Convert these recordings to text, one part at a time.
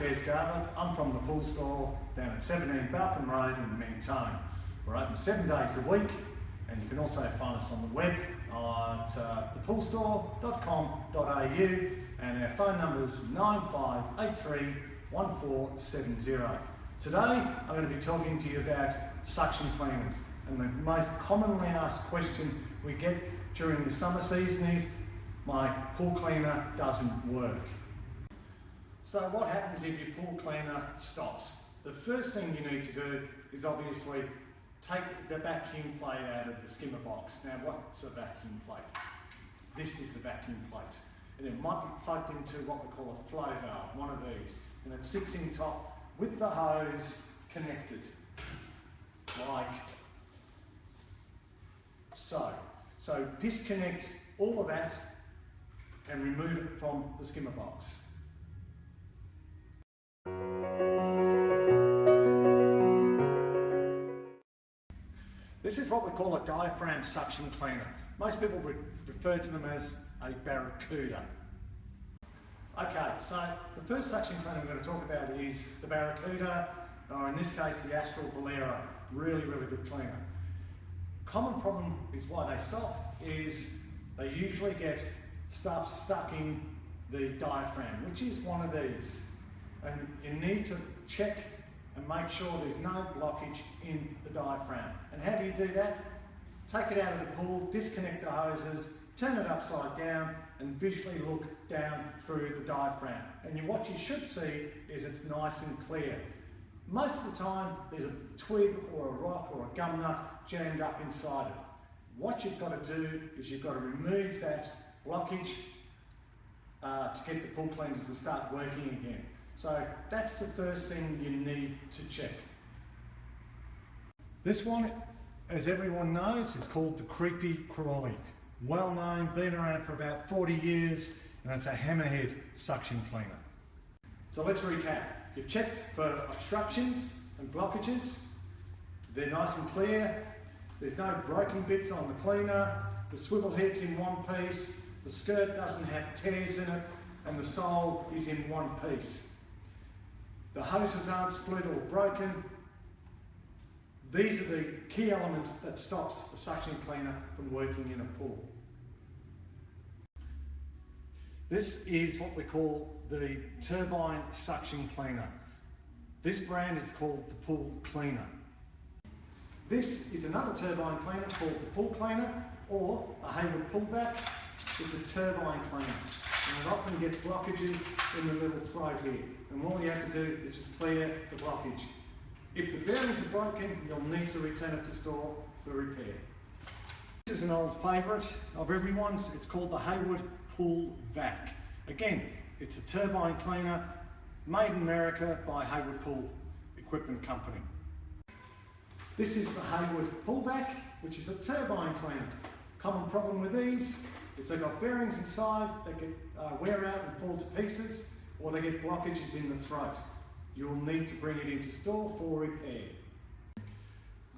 Des Garbutt. I'm from the Pool Store down at 17 Balcon Road in Mentone. We're open 7 days a week, and you can also find us on the web at thepoolstore.com.au, and our phone number is 9583 1470. Today I'm going to be talking to you about suction cleaners, and the most commonly asked question we get during the summer season is, my pool cleaner doesn't work. So what happens if your pool cleaner stops? The first thing you need to do is obviously take the vacuum plate out of the skimmer box. Now, what's a vacuum plate? This is the vacuum plate, and it might be plugged into what we call a flow valve, one of these, and it sits in top with the hose connected, like so. So disconnect all of that and remove it from the skimmer box. This is what we call a diaphragm suction cleaner. Most people refer to them as a Barracuda. Okay, so the first suction cleaner we're going to talk about is the Barracuda, or in this case the Astral Bolero. Really, really good cleaner. Common problem is why they stop is they usually get stuff stuck in the diaphragm, which is one of these. And you need to check and make sure there's no blockage in the diaphragm. And how do you do that? Take it out of the pool, disconnect the hoses, turn it upside down, and visually look down through the diaphragm. And what you should see is it's nice and clear. Most of the time there's a twig or a rock or a gum nut jammed up inside it. What you've got to do is you've got to remove that blockage to get the pool cleaners to start working again. So that's the first thing you need to check. This one, as everyone knows, is called the Creepy Crawly. Well known, been around for about 40 years, and it's a hammerhead suction cleaner. So let's recap. You've checked for obstructions and blockages. They're nice and clear. There's no broken bits on the cleaner. The swivel head's in one piece. The skirt doesn't have tears in it, and the sole is in one piece. The hoses aren't split or broken. These are the key elements that stops the suction cleaner from working in a pool. This is what we call the turbine suction cleaner. This brand is called the Pool Cleaner. This is another turbine cleaner called the Pool Cleaner, or the Hayward Pool Vac. It's a turbine cleaner, and it often gets blockages in the little throat here. And all you have to do is just clear the blockage. If the bearings are broken, you'll need to return it to store for repair. This is an old favourite of everyone's. It's called the Hayward Pool Vac. Again, it's a turbine cleaner made in America by Hayward Pool Equipment Company. This is the Hayward Pool Vac, which is a turbine cleaner. Common problem with these is they've got bearings inside that get wear out and fall to pieces, or they get blockages in the throat. You'll need to bring it into store for repair.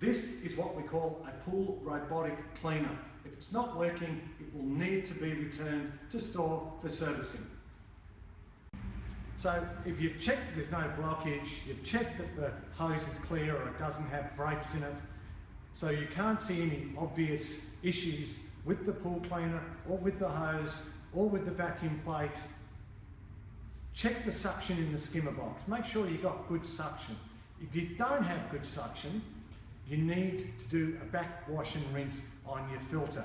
This is what we call a pool robotic cleaner. If it's not working, it will need to be returned to store for servicing. So if you've checked there's no blockage, you've checked that the hose is clear or it doesn't have breaks in it, so you can't see any obvious issues with the pool cleaner or with the hose or with the vacuum plates, check the suction in the skimmer box. Make sure you've got good suction. If you don't have good suction, you need to do a back wash and rinse on your filter.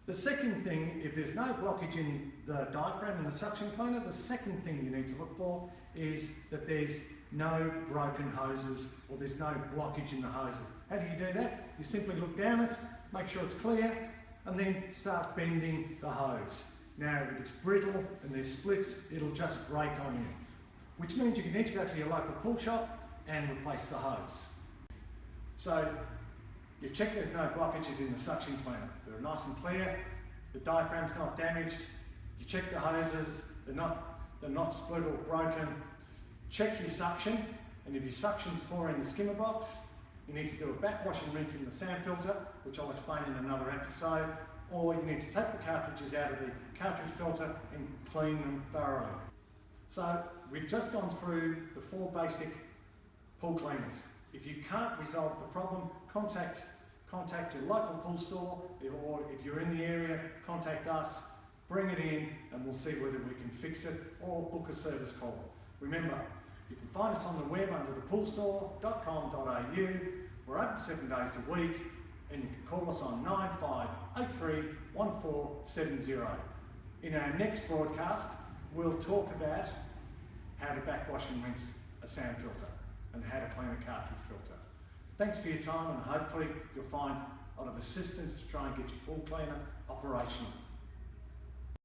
The second thing, if there's no blockage in the diaphragm in the suction cleaner, the second thing you need to look for is that there's no broken hoses or there's no blockage in the hoses. How do you do that? You simply look down it, make sure it's clear, and then start bending the hose. Now, if it's brittle and there's splits, it'll just break on you, which means you need to go to your local pool shop and replace the hose. So, you've checked there's no blockages in the suction cleaner. They're nice and clear, the diaphragm's not damaged. You check the hoses, they're not split or broken. Check your suction, and if your suction's poor in the skimmer box, you need to do a back wash and rinse in the sand filter, which I'll explain in another episode, or you need to take the cartridges out of the cartridge filter and clean them thoroughly. So we've just gone through the 4 basic pool cleaners. If you can't resolve the problem, contact your local pool store, or if you're in the area, contact us, bring it in, and we'll see whether we can fix it, or book a service call. Remember, you can find us on the web under thepoolstore.com.au. We're open 7 days a week, and you can call us on 9583 1470. In our next broadcast, we'll talk about how to backwash and rinse a sound filter and how to clean a cartridge filter. Thanks for your time, and hopefully you'll find a lot of assistance to try and get your pool cleaner operational.